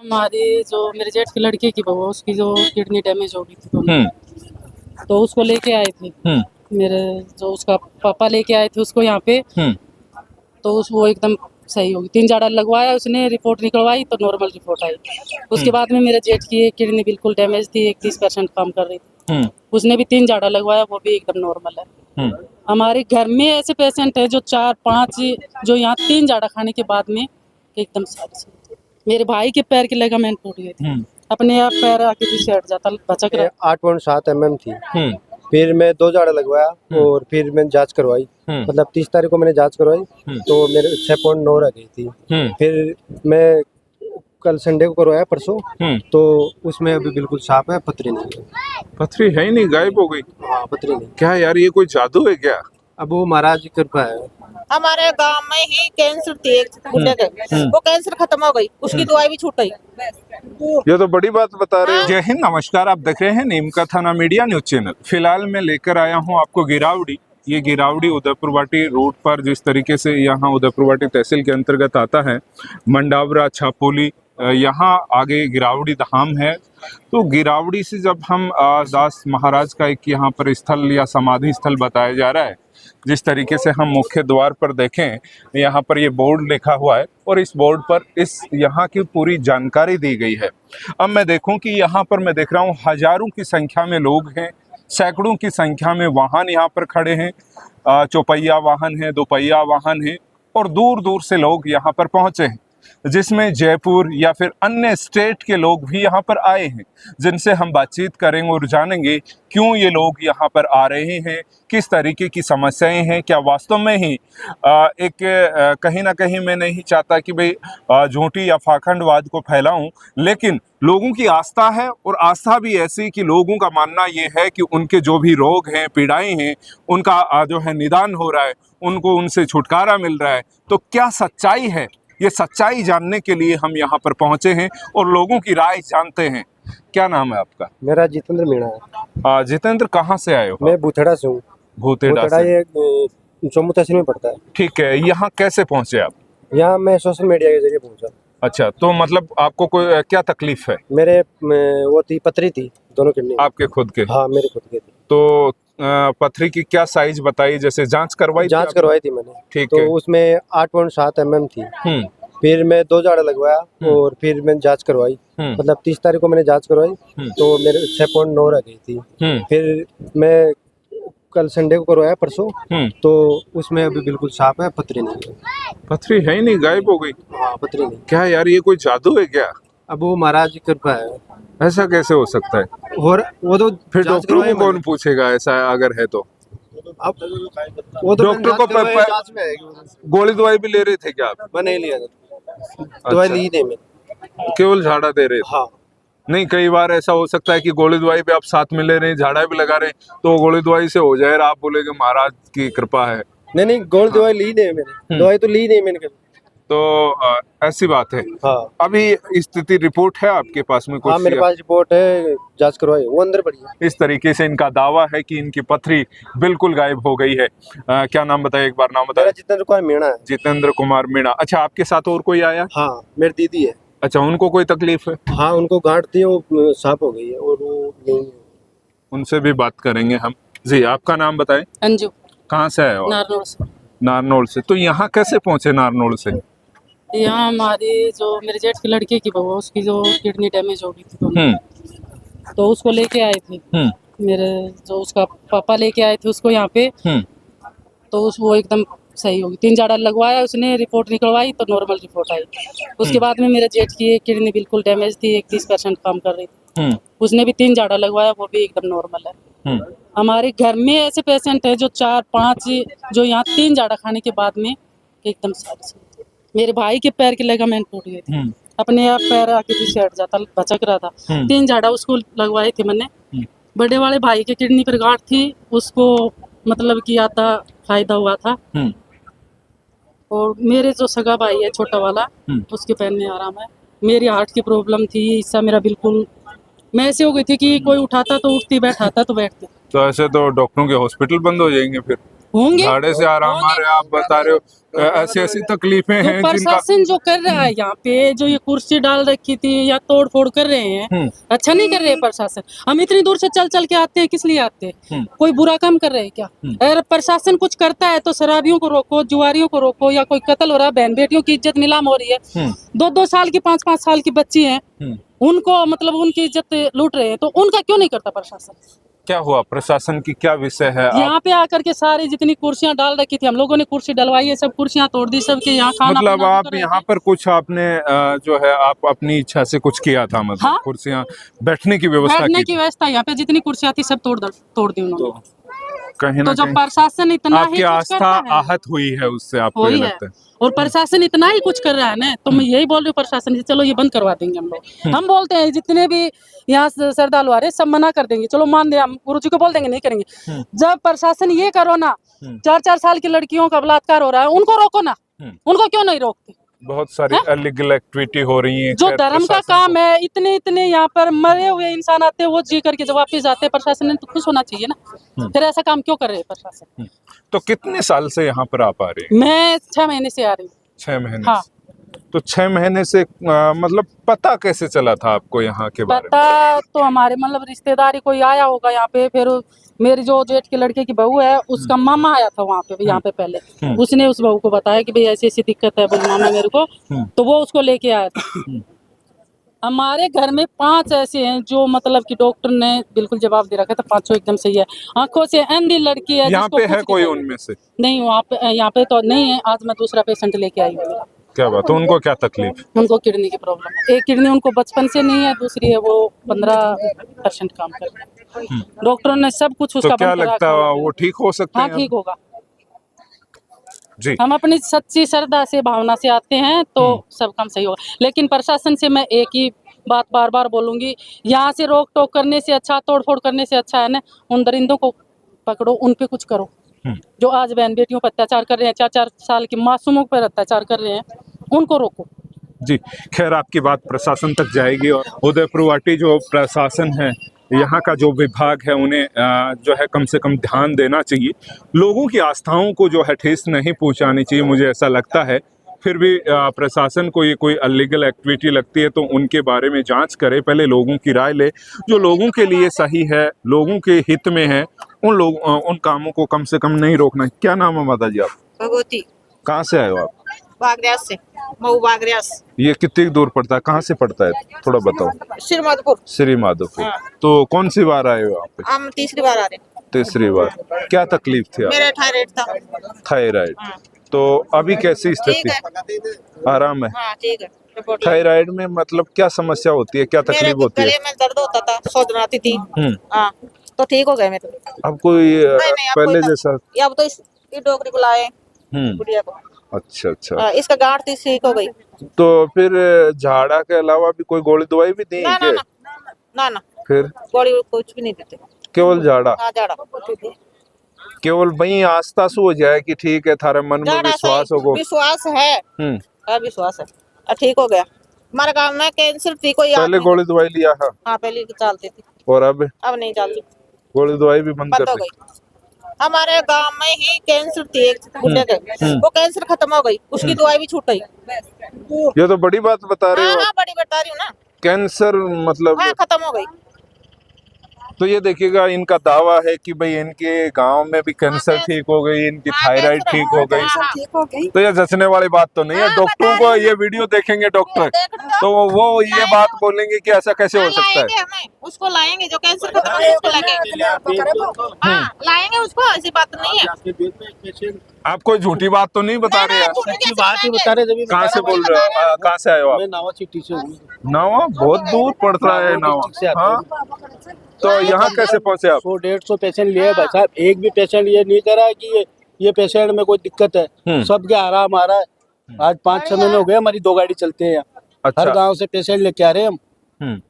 हमारी जो मेरे जेठ की लड़के की बहू है, उसकी जो किडनी डैमेज हो गई थी तो उसको लेके आए थे। मेरे जो उसका पापा लेके आए थे उसको यहाँ पे। तो वो एकदम सही होगी, 3 जाड़ा लगवाया उसने, रिपोर्ट निकलवाई तो नॉर्मल रिपोर्ट आई। उसके बाद में मेरे जेठ की एक किडनी बिल्कुल डैमेज थी, 31% काम कर रही थी, उसने भी 3 जाड़ा लगवाया, वो भी एकदम नॉर्मल है। हमारे घर में ऐसे पेशेंट है जो 4-5 जो यहाँ 3 जाड़ा खाने के बाद में एकदम सारे। मेरे भाई के पैर के लिगामेंट टूट गए थे, अपने आप पैर आगे पीछे हट जाता, भचक रहा। 8.7 mm थी। फिर मैं 2 जाड़ा लगवाया और फिर मैंने जांच करवाई, मतलब 30 तारीख को मैंने जांच करवाई तो मेरे 6.9 रह गई थी। फिर मैं कल संडे को करवाया परसों, तो उसमें अभी बिल्कुल साफ है, पथरी नहीं है। पथरी है ही नहीं, गायब हो गई। हाँ, पथरी नहीं। क्या यार, ये कोई जादू है क्या? अब वो महाराज की कृपा है। हमारे गांव में ही कैंसर थी एक बुढ़े के, वो कैंसर खत्म हो गई, उसकी दवाई भी छूट गई। ये तो बड़ी बात बता रहे हो। जय हिंद, नमस्कार, आप देख रहे हैं नीम का थाना मीडिया न्यूज चैनल। फिलहाल मैं लेकर आया हूं आपको गिरावड़ी। ये गिरावड़ी उदयपुर वाटी रोड पर, जिस तरीके से यहाँ उदयपुर वाटी तहसील के अंतर्गत आता है, मंडावरा छापोली, यहाँ आगे गिरावड़ी धाम है। तो गिरावड़ी से जब हम दास महाराज का एक यहाँ पर स्थल या समाधि स्थल बताया जा रहा है, जिस तरीके से हम मुख्य द्वार पर देखें, यहाँ पर ये बोर्ड लिखा हुआ है और इस बोर्ड पर इस यहाँ की पूरी जानकारी दी गई है। अब मैं देखूं कि यहाँ पर मैं देख रहा हूँ हजारों की संख्या में लोग हैं, सैकड़ों की संख्या में वाहन यहाँ पर खड़े हैं, चौपहिया वाहन है, दोपहिया वाहन है, और दूर दूर से लोग यहाँ पर पहुँचे हैं, जिसमें जयपुर या फिर अन्य स्टेट के लोग भी यहाँ पर आए हैं, जिनसे हम बातचीत करेंगे और जानेंगे क्यों ये लोग यहाँ पर आ रहे हैं, किस तरीके की समस्याएं हैं। क्या वास्तव में ही कहीं ना कहीं मैं नहीं चाहता कि भाई झूठी या पाखंडवाद को फैलाऊं, लेकिन लोगों की आस्था है, और आस्था भी ऐसी कि लोगों का मानना ये है कि उनके जो भी रोग हैं, पीड़ाएं हैं, उनका जो है निदान हो रहा है, उनको उनसे छुटकारा मिल रहा है। तो क्या सच्चाई है, ये सच्चाई जानने के लिए हम यहाँ पर पहुँचे हैं और लोगों की राय जानते हैं। क्या नाम है आपका? मेरा जितेंद्र मीणा है। जितेंद्र, कहाँ से आए हो? मैं भूथड़ा से हूँ। भूथड़ा से। ये जम्मू तहसील में पड़ता है। ठीक है, यहाँ कैसे पहुँचे आप? यहाँ मैं सोशल मीडिया के जरिए पहुँचा। अच्छा, तो मतलब आपको कोई क्या तकलीफ है? मेरे वो थी, पथरी थी दोनों किडनी। आपके खुद के? हाँ, मेरे खुद के थी। तो पथरी की क्या साइज बताई? जैसे जांच करवाई? जांच करवाई थी मैंने। ठीक तो है। उसमें 8.7 mm थी। फिर मैं 2 जाड़ा लगवाया और फिर मैंने जांच करवाई, मतलब 30 तारीख को मैंने जांच करवाई तो मेरे 6.9 रह गई थी। फिर मैं कल संडे को करवाया परसों, तो उसमें अभी बिल्कुल साफ है, पथरी नहीं है। पथरी है ही नहीं, गायब हो गई। हाँ, पथरी नहीं। क्या यार, ये कोई जादू है क्या? अब वो महाराज की कृपा है। ऐसा कैसे हो सकता है? और वो तो फिर डॉक्टर को कौन पूछेगा ऐसा अगर है तो? अब वो तो डॉक्टर को जांच में है। गोली दवाई भी ले रहे थे क्या आप? मैं नहीं लिया, दवाई ली नहीं मैं, केवल झाड़ा दे रहे थे? हाँ। नहीं, कई बार ऐसा हो सकता है कि गोली दवाई भी आप साथ में ले रहे हैं, झाड़ा भी लगा रहे हैं, तो गोली दवाई से हो जाए, आप बोलेगे महाराज की कृपा है। नहीं, गोली दवाई ली नहीं मैंने, दवाई तो ली नहीं मैंने कभी। तो ऐसी बात है। हाँ। अभी स्थिति रिपोर्ट है आपके पास में कुछ? हाँ, मेरे पास रिपोर्ट है, जांच करवाई, वो अंदर पड़ी है। इस तरीके से इनका दावा है कि इनकी पथरी बिल्कुल गायब हो गई है। क्या नाम बताए, एक बार नाम बताए? जितेंद्र कुमार मीणा है। जितेंद्र कुमार मीणा। अच्छा, आपके साथ और कोई आया? हाँ, मेरी दीदी है। अच्छा, उनको कोई तकलीफ है? हाँ, उनको गांठ थी, वो साफ हो गई है और वो नहीं है। उनसे भी बात करेंगे हम। जी, आपका नाम बताएं। अंजू। कहाँ से आए हो? नारनौल से। नारनौल से। तो यहाँ कैसे पहुँचे नारनौल से? यहाँ हमारी जो मेरे जेठ की लड़के की बहू है, उसकी जो किडनी डैमेज हो गई थी तो उसको लेके आए थे। मेरे जो उसका पापा लेके आए थे उसको यहाँ पे। तो वो एकदम सही होगी, 3 जाड़ा लगवाया उसने, रिपोर्ट निकलवाई तो नॉर्मल रिपोर्ट आई। उसके बाद में मेरे जेठ की एक किडनी बिल्कुल डैमेज थी, 31% काम कर रही थी, उसने भी 3 जाड़ा लगवाया, वो भी एकदम नॉर्मल है। हमारे घर में ऐसे पेशेंट है जो 4-5 जो यहाँ 3 जाड़ा खाने के बाद में एकदम सारे। मेरे भाई के पैर के लिगामेंट टूट गए थे, अपने आप पैर आगे पीछे हट जाता, भचक रहा था। 3 जाड़ा उसको लगवाए थे मैंने। बड़े वाले भाई के किडनी पर गांठ थी, उसको मतलब कि आधा फायदा हुआ था। और मेरे जो सगा भाई है छोटा वाला, उसके पैर में आराम है। मेरी हार्ट की प्रॉब्लम थी, इससे मेरा बिल्कुल मैं ऐसे हो गई थी कि कोई उठाता तो उठती, बैठाता तो बैठती। तो ऐसे तो डॉक्टरों के हॉस्पिटल बंद हो जाएंगे फिर? होंगे झाड़े से आराम आ रहे हैं, आप बता रहे हो ऐसी ऐसी तकलीफें जो हैं जिनका प्रशासन जो कर रहा है यहाँ पे, जो ये कुर्सी डाल रखी थी या तोड़ फोड़ कर रहे हैं, अच्छा नहीं कर रहे हैं प्रशासन। हम इतनी दूर से चल चल के आते हैं, किस लिए आते हैं? कोई बुरा काम कर रहे हैं क्या? अगर प्रशासन कुछ करता है तो शराबियों को रोको, जुआरियों को रोको, या कोई कत्ल हो रहा है, बहन बेटियों की इज्जत नीलाम हो रही है, 2-2 साल की 5-5 साल की बच्ची है, उनको मतलब उनकी इज्जत लूट रहे हैं, तो उनका क्यों नहीं करता प्रशासन? क्या हुआ, प्रशासन की क्या विषय है? यहाँ पे आकर के सारी जितनी कुर्सियां डाल रखी थी, हम लोगों ने कुर्सी डलवाई है, सब कुर्सियां तोड़ दी, सबके यहाँ खाना मतलब पीना आप कर रहे यहाँ थे। पर कुछ आपने जो है आप अपनी इच्छा से कुछ किया था, मतलब हाँ? कुर्सियां बैठने की व्यवस्था बैठने की की थी। व्यवस्था यहाँ पे जितनी कुर्सियां थी सब तोड़ दी उन्होंने। तो कहीं तो ना जो कहीं प्रशासन इतना ही आपकी कुछ आस्था करता है, आहत हुई है उससे, आपको ये वही है। लगता है? और प्रशासन इतना ही कुछ कर रहा है ना, तो मैं यही बोल रही हूँ प्रशासन से, चलो ये बंद करवा देंगे हम लोग। हम बोलते हैं जितने भी यहाँ से श्रद्धालु आ रहे हैं, सब मना कर देंगे, चलो मान दे, हम गुरु जी को बोल देंगे नहीं करेंगे। जब प्रशासन ये करो ना, 4-4 साल की लड़कियों का बलात्कार हो रहा है, उनको रोको ना, उनको क्यों नहीं रोकते? बहुत सारी अलीगल एक्टिविटी हो रही है। जो धर्म का काम है, इतने इतने यहाँ पर मरे हुए इंसान आते हैं, वो जी करके जब वापिस आते हैं, प्रशासन ने तो खुश होना चाहिए ना। फिर ऐसा काम क्यों कर रहे हैं प्रशासन? तो कितने साल से यहाँ पर आप आ रहे हैं? मैं 6 महीने से आ रही हूँ। 6 महीने हाँ। से। तो 6 महीने से मतलब पता कैसे चला था आपको यहाँ के बारे में? पता तो हमारे मतलब रिश्तेदारी कोई आया होगा यहाँ पे, फिर मेरी जो जेठ के लड़के की बहू है, उसका मामा आया था वहाँ पे, यहाँ पे पहले। उसने उस बहू को बताया कि भाई ऐसी ऐसी दिक्कत है, बोले मामा मेरे को, तो वो उसको लेके आया था। हमारे घर में 5 ऐसे हैं जो मतलब कि डॉक्टर ने बिल्कुल जवाब दे रखा था, 5 एकदम सही है, आंखों से अंधी लड़की है। यहाँ जिसको पे है कुछ कोई दिखाई उनमें से? नहीं, यहाँ पे तो नहीं है। आज मैं दूसरा पेशेंट लेके आई हूँ। क्या बात? तो उनको क्या तकलीफ? उनको किडनी की प्रॉब्लम है। एक किडनी उनको बचपन से नहीं है, दूसरी है वो 15% काम कर रही है। डॉक्टरों ने सब कुछ उसका तो क्या बंद करा लगता रखा है है। वो ठीक हो सकते हाँ, हैं? ठीक होगा। जी। हम अपनी सच्ची श्रद्धा से, भावना से आते हैं तो सब काम सही होगा। लेकिन प्रशासन से मैं एक ही बात बार बार बोलूंगी, यहाँ से रोक टोक करने से अच्छा, तोड़ फोड़ करने से अच्छा है ना, उन दरिंदों को पकड़ो, उन पे कुछ करो। जो आज बहन बेटियों पर अत्याचार कर रहे हैं, 4-4 साल की मासूमों पर अत्याचार कर रहे हैं, उनको रोको। जी, खैर आपकी बात प्रशासन तक जाएगी। और उदयपुर वाटी जो प्रशासन है, यहाँ का जो विभाग है, उन्हें जो है कम से कम ध्यान देना चाहिए। लोगों की आस्थाओं को जो है ठेस नहीं पहुँचानी चाहिए, मुझे ऐसा लगता है। फिर भी प्रशासन को ये कोई अलीगल एक्टिविटी लगती है तो उनके बारे में जांच करे, पहले लोगों की राय ले, जो लोगों के लिए सही है, लोगों के हित में है, उन कामों को कम से कम नहीं रोकना। क्या नाम है माता जी आप? भगवती। कहाँ से आए हो आप? बागरियास से, मऊ बागरियास। ये कितनी दूर पड़ता है, कहाँ से पड़ता है, थोड़ा बताओ। श्री माधोपुर। श्री माधोपुर। हाँ। तो कौन सी बार आए हो यहाँ पे? हम तीसरी बार आ रहे हैं। तीसरी बार। क्या तकलीफ थी आप? मेरा थायराइड था। थायराइड। तो अभी कैसी ठीक स्थिति? है। आराम है? हाँ, ठीक है। रिपोर्ट थायराइड में मतलब क्या समस्या होती है, क्या मेरे तकलीफ होती है? गले में दर्द होता था, सोच आती थी। हाँ, तो ठीक हो गए मेरे। अब कोई नहीं, अब पहले कोई जैसा? ये अब तो इस डॉक्टर को लाए गुड़िया को। अच्छा अच्छा। हाँ, इसका गांठ थी, ठीक हो गई। तो फिर झाड़ा के अलावा भी कोई गोली दवाई भी दी ना है ना क्या? ना ना, फिर गोली कुछ भी नहीं देते। केवल झाड़ा? हाँ, जाड़ा केवल वही आस्था से हो जाए कि ठीक है, थारे मन में जाड़ा विश्वास सही, होगो? विश्वास है। हाँ, विश्वास है। ठीक हो गया। हमारे गांव में कैंसर थी, कोई पहले गोली दवाई लिया था? हाँ, पहले चलती थी, और अब अब नहीं चलती, गोली दवाई भी बंद बंद कर हो दी? गई। हमारे गांव में ही कैंसर थी एक गुड्डे के, वो कैंसर खत्म हो गई, उसकी दवाई भी छूट गई। ये तो बड़ी बात बता रहे हाँ हो। हाँ, बड़ी बता रही हूँ ना। कैंसर मतलब? हाँ, खत्म हो गई। तो ये देखिएगा, इनका दावा है कि भाई इनके गांव में भी कैंसर ठीक हो गई, इनकी थायराइड ठीक हो गई। ठीक हो गई। तो ये जचने वाली बात तो नहीं है। डॉक्टरों को ये वीडियो देखेंगे डॉक्टर, तो वो ये बात बोलेंगे कि ऐसा कैसे हो सकता लाएंगे, है। हमें उसको लाएंगे जो कैंसर खत्म हो गई, उसको लाएंगे। हाँ, लाएंगे उसको, ऐसी बात नहीं है। आप कोई झूठी बात तो नहीं बता रहे हैं? सच्ची बात ही बता रहे। कहाँ से बोल रहे हो, कहाँ से आए हो आप? नावा सिटी से हूँ। नावा बहुत दूर पड़ता है नावा। हाँ, तो यहाँ कैसे पहुँचे आप? 100-150 पेशेंट लिए भाई साहब, एक भी पेशेंट ये नहीं करा कि ये पेशेंट में कोई दिक्कत है, सबके आराम आ रहा है। आज 5-6 महीने हो गए हमारी 2 गाड़ी चलते हैं यहाँ। अच्छा। हर गांव से पेशेंट लेके आ रहे हैं हम।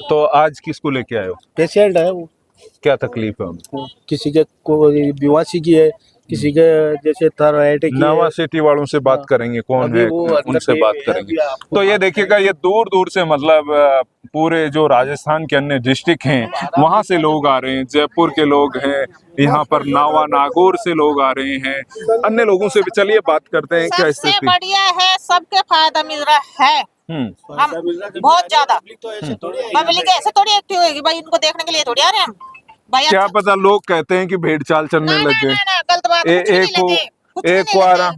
तो आज किसको लेके आए हो? पेशेंट है वो, क्या तकलीफ है उनको? किसी के को बेवासी की है, किसी के जैसे थायराइड की नवा सिटी वालों से बात करेंगे, कौन अभी है वो अंदर उनसे गए बात हुए हैं, करेंगे। अभी आपको तो ये देखिएगा, ये दूर दूर से मतलब पूरे जो राजस्थान के अन्य डिस्ट्रिक्ट हैं वहां से लोग आ रहे हैं, जयपुर के लोग हैं, यहाँ पर नावा नागौर से लोग आ रहे हैं, अन्य लोगों से भी। चलिए बात करते हैं क्या सबसे स्थिति। बढ़िया है, सबके फायदा मिल रहा है। हम बहुत ज्यादा पब्लिक ऐसे थोड़ी एक्टिव होगी भाई, इनको देखने के लिए थोड़ी आ रहे हैं हम भाई। क्या पता, लोग कहते हैं कि भेड़ चाल चलने ना, लग ना, गए। ना, ना, गलत बात। ए- कुछ भी एक नहीं को- लेते, कुछ भी एक नहीं को लेते, आराम।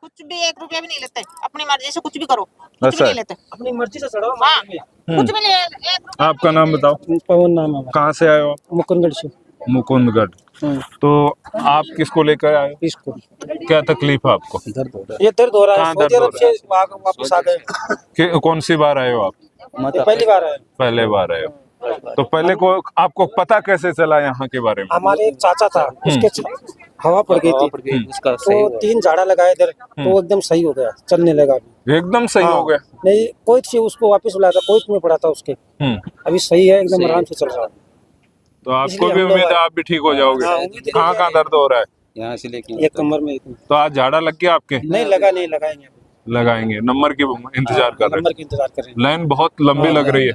कुछ भी 1 रुपया भी नहीं लेते, अपनी मर्जी से कुछ भी करो, कुछ अच्छा भी है। नहीं लेते। अपनी मर्जी से चढ़ो। हाँ, कुछ भी नहीं, 1 रुपया आपका नाम बताओ, पवन नाम है कहाँ से आए हो आप? मुकुंदगढ़ से। मुकुंदगढ़। तो आप किसको लेकर आए हो? इसको क्या तकलीफ है आपको? दर्द हो रहा है, ये दर्द हो रहा है। कहाँ सऊदी दर्द हो अरब से वापस आ गए। कौन सी बार आए हो आप? ये पहली बार है। पहले बार आए हो। तो पहले को आपको पता कैसे चला यहाँ के बारे में? हमारे एक चाचा था, उसके हवा पड़ गई थी, उसका तो 3 झाड़ा लगाए इधर, तो वो एकदम सही हो गया, चलने लगा। एकदम सही हो गया। नहीं, कोई चीज उसको वापस बुलाया था, कोई में पड़ा था उसके, अभी सही है, एकदम आराम से चल रहा है। तो आपको इसलिए भी हम लोग उम्मीद है आप भी ठीक हो जाओगे। हाँ, उम्मीद है। कहाँ कहाँ दर्द हो रहा है? यहाँ से लेके एक कमर में इतनी। तो आज झाड़ा लग गया आपके? नहीं लगा, नहीं लगाएंगे, लगाएंगे। नंबर की इंतजार कर रहे नंबर की इंतजार करेंगे। हैं। लाइन बहुत लंबी लग रही है,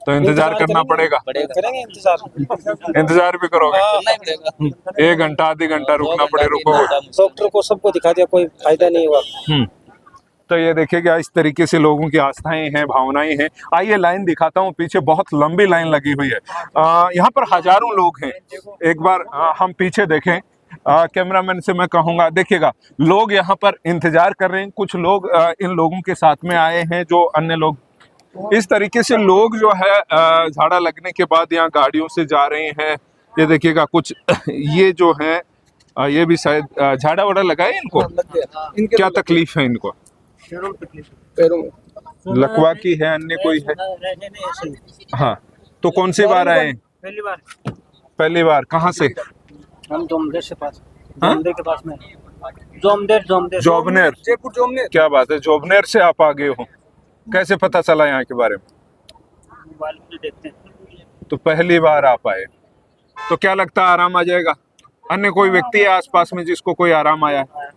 तो इंतजार करना पड़ेगा। करेंगे इंतजार। इंतजार भी करोगे? करना ही पड़ेगा। 1 घंटा आधी घंटा रुकना पड़े, रुकोगे? डॉक्टर को सबको दिखा दिया, कोई फायदा नहीं हुआ। तो ये देखिएगा, इस तरीके से लोगों की आस्थाएं हैं, भावनाएं हैं। आइए लाइन दिखाता हूँ, पीछे बहुत लंबी लाइन लगी हुई है। यहाँ पर हजारों लोग हैं। एक बार हम पीछे देखें, कैमरामैन से मैं कहूँगा, देखिएगा लोग यहाँ पर इंतजार कर रहे हैं। कुछ लोग इन लोगों के साथ में आए हैं, जो अन्य लोग। इस तरीके से लोग जो है झाड़ा लगने के बाद यहाँ गाड़ियों से जा रहे हैं। ये देखिएगा कुछ ये जो है ये भी शायद झाड़ा वाड़ा लगाए इनको। क्या तकलीफ है इनको? पैरों में लकवा की है, अन्य कोई है? हाँ, तो कौन सी बार आए? पहली बार। पहली बार। कहाँ से? हम जोमदेर से पास, हाँ? जोमदेर के पास में। जोमदेर जोबनेर। जयपुर जोमदेर। क्या बात है, जोबनेर से आप आ गए हो। कैसे पता चला यहाँ के बारे में? मोबाइल में देखते हैं। तो पहली बार आप आए, तो क्या लगता है आराम आ जाएगा? अन्य कोई व्यक्ति है आसपास में जिसको कोई आराम आया है?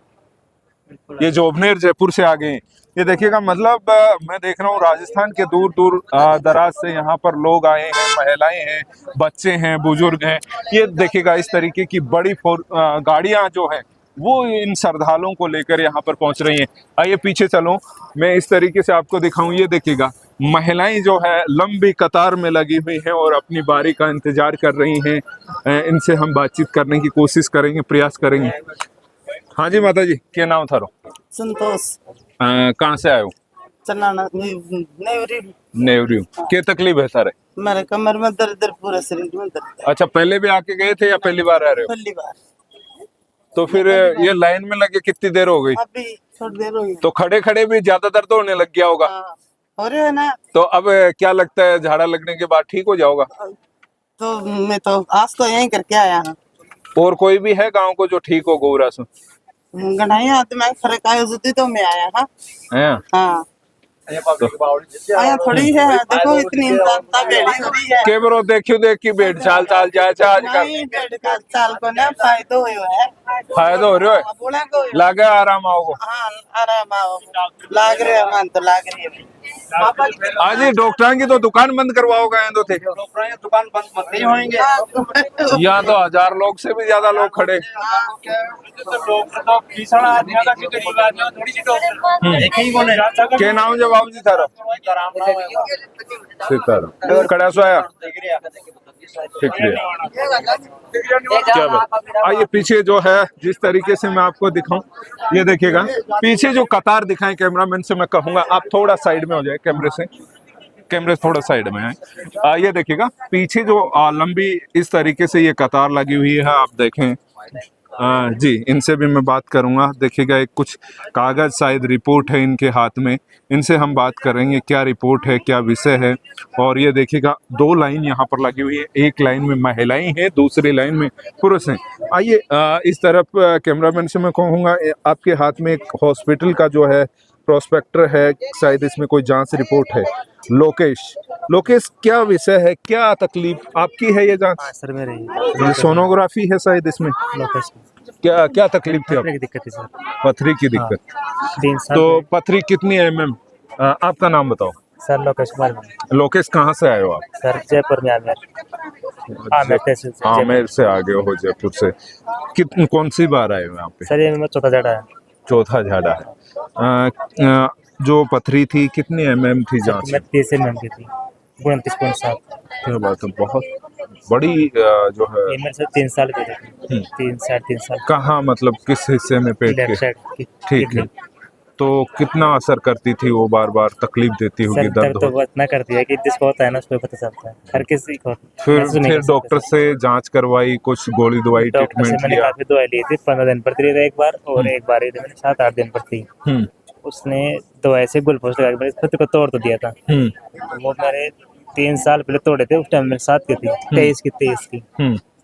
ये जोबनेर जयपुर से आ गए हैं। ये देखिएगा, मतलब मैं देख रहा हूँ राजस्थान के दूर दूर दराज से यहाँ पर लोग आए हैं, महिलाएं हैं, बच्चे हैं, बुजुर्ग हैं। ये देखिएगा, इस तरीके की बड़ी गाड़ियां जो हैं वो इन श्रद्धालुओं को लेकर यहाँ पर पहुंच रही हैं। आइए पीछे चलो, मैं इस तरीके से आपको दिखाऊं। ये देखिएगा, महिलाएं जो है लंबी कतार में लगी हुई हैं और अपनी बारी का इंतजार कर रही हैं। इनसे हम बातचीत करने की कोशिश करेंगे, प्रयास करेंगे। हाँ जी माता जी, क्या नाम थारो? संतोष कहाँ से आए हो? चलाना नेवरी। नेवरी। क्या तकलीफ है सारे? मेरे कमर में दर्द, पूरे शरीर में दर्द। अच्छा, पहले भी आके गए थे या पहली बार आ रहे हो? पहली बार। तो फिर ये लाइन में लगे कितनी देर हो गई? अभी थोड़ी देर हुई। तो खड़े खड़े भी ज्यादा दर्द होने लग गया होगा। हाँ, हो रहे है ना। तो अब क्या लगता है, झाड़ा लगने के बाद ठीक हो जाओगा? तो मैं तो आज तो यहीं करके आया हूँ। और कोई भी है गांव को जो ठीक हो गोरा से? गढ़ाई आते मैं फर्क आया जुती तो मैं आया। हाँ हैं? हाँ, आया थोड़ी है। देखो इतनी इंसानता बेड़ी हो रही है। के बरो देखियो देख की भेड़ चाल चाल जाए आजकल। नहीं, बेड का चाल को ना फायदो हुआ है। फायदा हो रहा है? बोला को लागे आराम आओगे? हाँ, आराम आओ। लाग रहे हैं मन, तो लाग रही है। आज ही डॉक्टर की तो दुकान बंद करवाओगे? तो थे दुकान बंद मत नहीं होंगे। यहाँ तो 1000 लोग से भी ज्यादा लोग खड़े। के नाम जो बाबू जी थारा? सीताराम। कड़ा सो आया। शुक्रिया। क्या बात। आइए पीछे जो है, जिस तरीके से मैं आपको दिखाऊं, ये देखिएगा पीछे जो कतार दिखाएं। कैमरामैन से मैं कहूंगा आप थोड़ा साइड में हो जाए, कैमरे थोड़ा साइड में है। ये देखिएगा पीछे जो लंबी इस तरीके से ये कतार लगी हुई है, आप देखें। जी, इनसे भी मैं बात करूंगा। देखिएगा, एक कुछ कागज शायद रिपोर्ट है इनके हाथ में, इनसे हम बात करेंगे क्या रिपोर्ट है, क्या विषय है। और ये देखिएगा 2 लाइन यहाँ पर लगी हुई है, एक लाइन में महिलाएं हैं, दूसरी लाइन में पुरुष हैं। आइए इस तरफ कैमरामैन से मैं कहूँगा, आपके हाथ में एक हॉस्पिटल का जो है प्रोस्पेक्टर है, शायद इसमें कोई जांच रिपोर्ट है। लोकेश क्या विषय है, क्या तकलीफ आपकी है? ये जांच सर मेरे सोनोग्राफी है शायद इसमें। क्या क्या तकलीफ थी आपको? दिक्कत है सर। पथरी की दिक्कत। 3 साल तो पथरी कितनी mm? आपका नाम बताओ। सर लोकेश कुमार लोकेश, कहाँ से आए हो आप? सर जयपुर में आमेर तहसील से आमेर से आ गए हो जयपुर से। कौन सी बार आए हो यहाँ पे? सर ये मेरा चौथा झाड़ा है। चौथा झाड़ा है। जो पथरी थी कितनी mm थी जांच? मैं 30 mm की थी, 29.7। क्या बात है, बहुत बड़ी जो है। ये मेरे से 3 साल पहले थी, 3-3.5 साल। कहाँ, मतलब किस हिस्से में पेट लेफ्ट के? साइड की। ठीक है। तो कितना असर करती थी वो, बार बार तकलीफ देती होगी, सर दर्द दर्द तो हो? इतना करती है कि जिसको होता है ना उसको पता चलता है, हर किसी को। फिर डॉक्टर से जांच करवाई, कुछ गोली दवाई डॉक्टर से ट्रीटमेंट मैंने लिया? काफी दवाई ली थी, 15 दिन पर थी एक बार, और एक बार मैंने 7-8 दिन पर थी। उसने दवाई से ग्लूकोज लगा के मैंने खुद को तोड़ तो दिया था। वो मेरे 3 साल पहले तोड़े थे, उस टाइम मेरे 7 की थी, 23 की।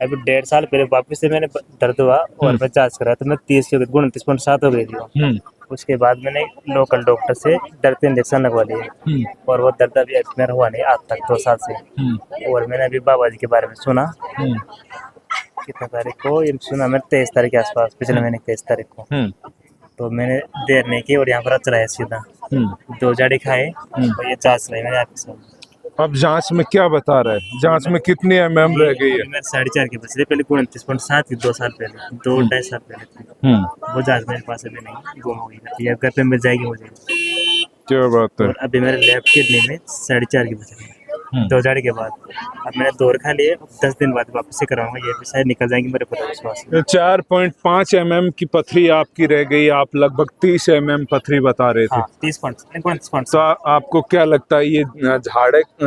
अभी 1.5 साल पहले वापस से मैंने दर्द हुआ और मैं जांच करा तो मैं 30 की हो गई, 29.7 हो गई थी। उसके बाद मैंने लोकल डॉक्टर से दर्द के इंजेक्शन लगवा लिए, और वो दर्द अभी मेरा हुआ नहीं आज तक, 2 साल से। और मैंने अभी बाबा जी के बारे में सुना, कितने तारीख को ये सुना मैंने, 23 तारीख के आसपास, पिछले महीने 23 तारीख को। तो मैंने देर नहीं की और यहाँ पर चलाया सीधा, 2 जाड़ी खाए और ये जांच रही मैंने आपके साथ। अब जांच में क्या बता रहा है? जांच में कितनी mm रह गई है? मैं 4.5 की बच रही, पहले 29.7 की 2 साल पहले, 2-2.5 साल पहले थी। वो जांच मेरे पास अभी नहीं, गुम हो गई है, घर पे मिल जाएगी, हो जाएगी। क्या बात है। और अभी मेरे लेफ्ट किडनी में 4.5 की बच रही है, 2 जाड़ी के बाद। अब मैंने 2 खा लिए, 10 दिन बाद वापस से कराऊंगा, ये भी शायद निकल जाएंगी, मेरे पूरा विश्वास है। 4.5 mm की पथरी आपकी रह गई, आप लगभग 30 mm पथरी बता रहे थे। हाँ, 30.5। तो आपको क्या लगता है ये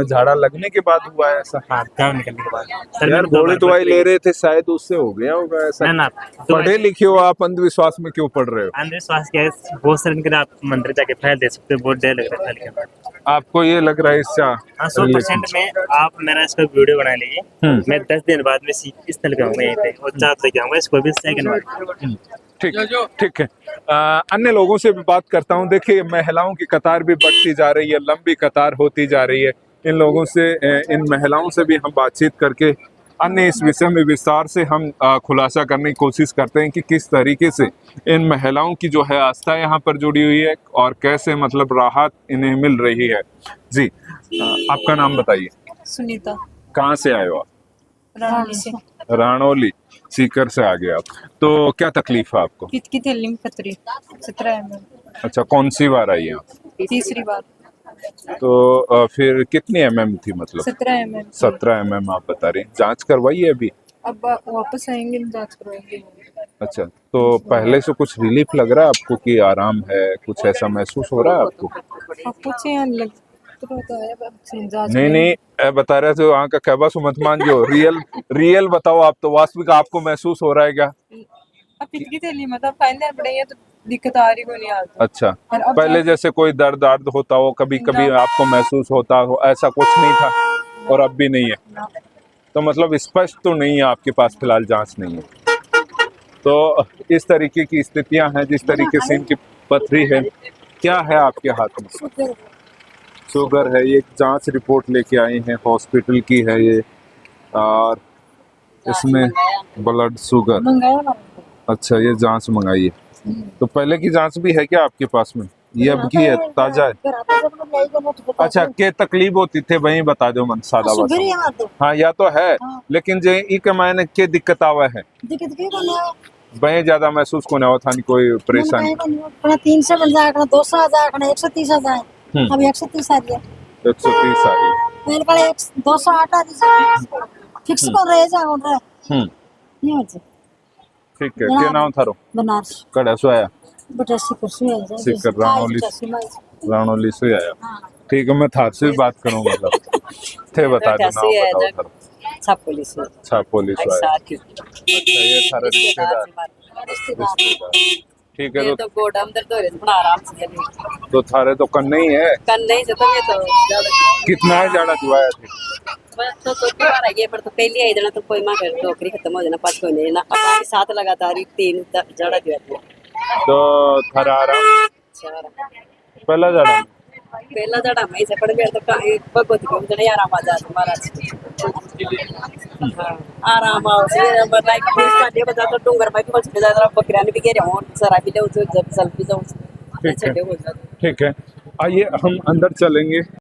झाड़ा लगने के बाद हुआ है ऐसा? हाँ, गाँव निकलने के बाद। यार गोली दवाई ले रहे थे, शायद उससे हो गया होगा ऐसा। ना, पढ़े लिखे हो आप, अंधविश्वास में क्यों पढ़ रहे हो? अंधविश्वास क्या है, बहुत सारे इनके आप मंदिर जाके फैल दे सकते हो, बहुत डर लग रहा है फैल के। आपको ये लग रहा है इससे? 100% में आप मेरा इसका वीडियो बना लीजिए, मैं 10 दिन बाद में इस तरह लगाऊंगा यहीं पे, और चार्ज लेके आऊंगा इसको भी सेकंड में। ठीक है। अन्य लोगों से भी बात करता हूँ। देखिए, महिलाओं की कतार भी बढ़ती जा रही है, लंबी कतार होती जा रही है। इन लोगों से, इन महिलाओं से भी हम बातचीत करके अन्य इस विषय में विस्तार से हम खुलासा करने की कोशिश करते हैं कि किस तरीके से इन महिलाओं की जो है आस्था यहाँ पर जुड़ी हुई है और कैसे मतलब राहत इन्हें मिल रही है। जी, आपका नाम बताइए। सुनीता। कहाँ से आए हो आप? राणौली से। राणौली, सीकर से आ गए आप। तो क्या तकलीफ है आपको? पित्त की थैली में पथरी 17 mm। अच्छा, कौन सी बार आई है आप? तीसरी बार। तो फिर कितनी mm थी, मतलब? 17 mm। 17 mm आप बता रही। जांच करवाई है अभी? अब वापस आएंगे, जांच करवाएंगे। अच्छा, तो पहले से कुछ रिलीफ लग रहा है आपको कि आराम है, कुछ ऐसा महसूस हो रहा है आपको? कुछ यहाँ लग तो रहता है, अब जांच नहीं, बता रहे थे वहाँ का कहवा सो मत मान जो, रियल बताओ आप। तो वास्तविक आपको महसूस हो रहा है क्या? अब पित्त की थैली मतलब फाइनल पड़ेंगे तो दिक्कत आ रही को नहीं आती। अच्छा, पहले जैसे कोई दर्द होता हो, कभी कभी आपको महसूस होता हो, ऐसा कुछ नहीं था और अब भी नहीं है? तो मतलब स्पष्ट तो नहीं है आपके पास फिलहाल, जांच नहीं है। तो इस तरीके की स्थितियां हैं, जिस तरीके से इनकी पथरी है। क्या है आपके हाथ में? शुगर है। ये जांच रिपोर्ट लेके आई हैं, हॉस्पिटल की है ये, और इसमें ब्लड शुगर। अच्छा, ये जांच मंगाई है। तो पहले की जांच भी है क्या आपके पास में? ये अब की है, ताजा है? अच्छा, क्या तकलीफ होती थे वही बता दो मन, सादा बात। हाँ, या तो है, लेकिन जे ई के मायने के दिक्कत आवा है, वही ज्यादा महसूस को ना था, नहीं कोई परेशानी? 300 बन जाएगा, 200 आ जाएगा, 130 आ जाए। अभी 130 आ रही है। 130 आ रही है। मेरे पास 208 आ रही है, फिक्स कर रहे हैं। ठीक है। क्या नाम थारो? बनारस। कड़ा से आया? बेटा सीकर, राणौली से आया। ठीक है, मैं थार से भी बात करूँ, मतलब थे बता दो नाम, बताओ। सब पुलिस आया। अच्छा, ये सारे रिश्तेदार। ठीक है, तो गोडम दर्द हो रहे थे, आराम से तो थारे तो कन नहीं है? कल नहीं से तो ये तो कितना है जाना दुआया थे? बस तो बार आइए, पर तो पहले आई देना तो कोई माँ कर नौकरी खत्म हो जाना, पाँच कोई नहीं ना, अपने साथ लगातार 3 जड़ा दिया था। तो थारा आराम पहला जड़ा मैं से पड़ गया तो भगवती को जड़े आराम आ जाते महाराज। आराम लाईक साठी जातो डोंगर बाई पण जायला बकऱ्याने भी गेल्या सरा भी ले जब सेल्फी जाऊन ठीक है, ठीक है, आइए हम अंदर चलेंगे।